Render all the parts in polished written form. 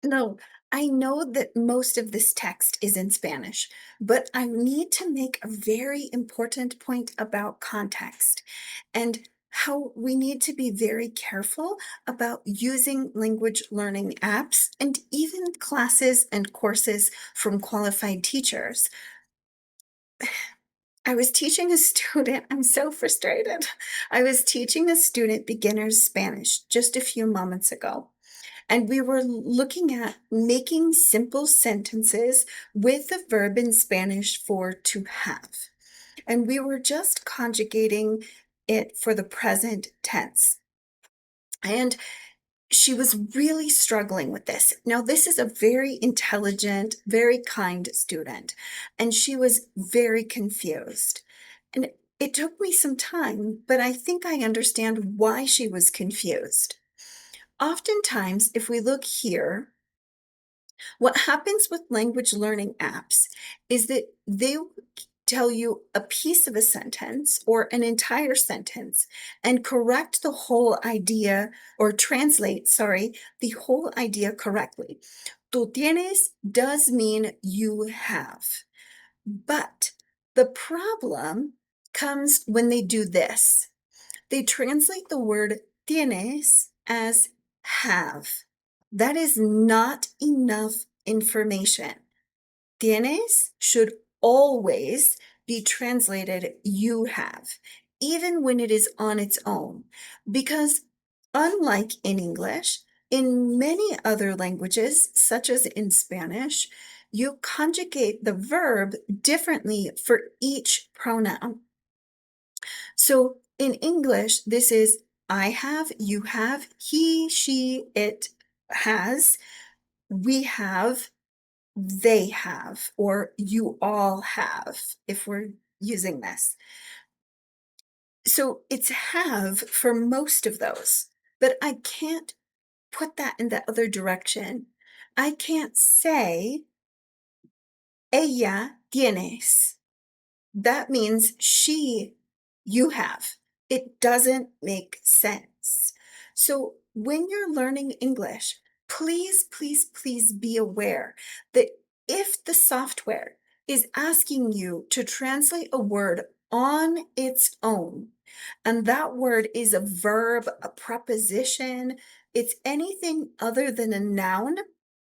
No, I know that most of this text is in Spanish, but I need to make a very important point about context and how we need to be very careful about using language learning apps and even classes and courses from qualified teachers. I was teaching a student, I'm so frustrated. I was teaching a student beginner's Spanish just a few moments ago. And we were looking at making simple sentences with the verb in Spanish for to have. And we were just conjugating it for the present tense. And she was really struggling with this. Now, this is a very intelligent, very kind student, and she was very confused. And it took me some time, but I think I understand why she was confused. Oftentimes, if we look here, what happens with language learning apps is that they will tell you a piece of a sentence or an entire sentence and correct the whole idea or translate, sorry, the whole idea correctly. Tú tienes does mean you have. But the problem comes when they do this. They translate the word tienes as have. That is not enough information. Tienes should always be translated you have, even when it is on its own, because unlike in English, in many other languages, such as in Spanish, you conjugate the verb differently for each pronoun. So in English, this is I have, you have, he, she, it has, we have, they have, or you all have, if we're using this. So it's have for most of those, but I can't put that in the other direction. I can't say, ella tienes. That means she, you have. It doesn't make sense. So when you're learning English, please, please, please be aware that if the software is asking you to translate a word on its own, and that word is a verb, a preposition, it's anything other than a noun,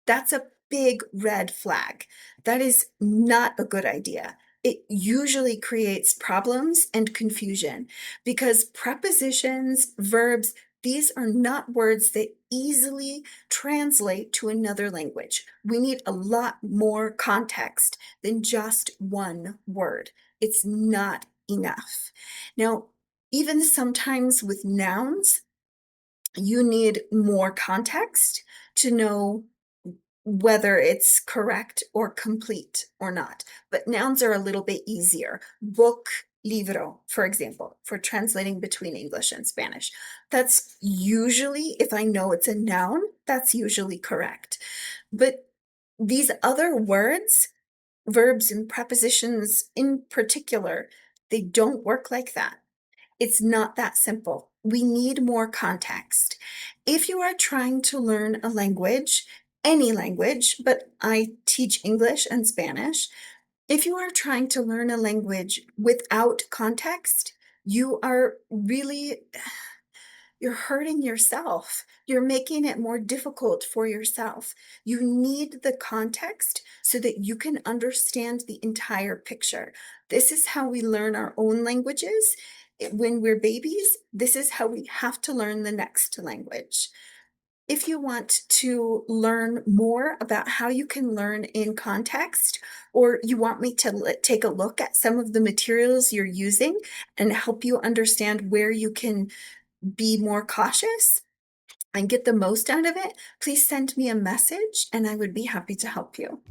that's a big red flag. That is not a good idea. It usually creates problems and confusion because prepositions, verbs, these are not words that easily translate to another language. We need a lot more context than just one word. It's not enough. Now, even sometimes with nouns, you need more context to know whether it's correct or complete or not. But nouns are a little bit easier. Book, libro, for example, for translating between English and Spanish. That's usually, if I know it's a noun, that's usually correct. But these other words, verbs and prepositions in particular, they don't work like that. It's not that simple. We need more context. If you are trying to learn a language, any language, but I teach English and Spanish, if you are trying to learn a language without context, you are really you're hurting yourself. You're making it more difficult for yourself. You need the context so that you can understand the entire picture. This is how we learn our own languages. When we're babies, this is how we have to learn the next language. If you want to learn more about how you can learn in context, or you want me to take a look at some of the materials you're using and help you understand where you can be more cautious and get the most out of it, please send me a message and I would be happy to help you.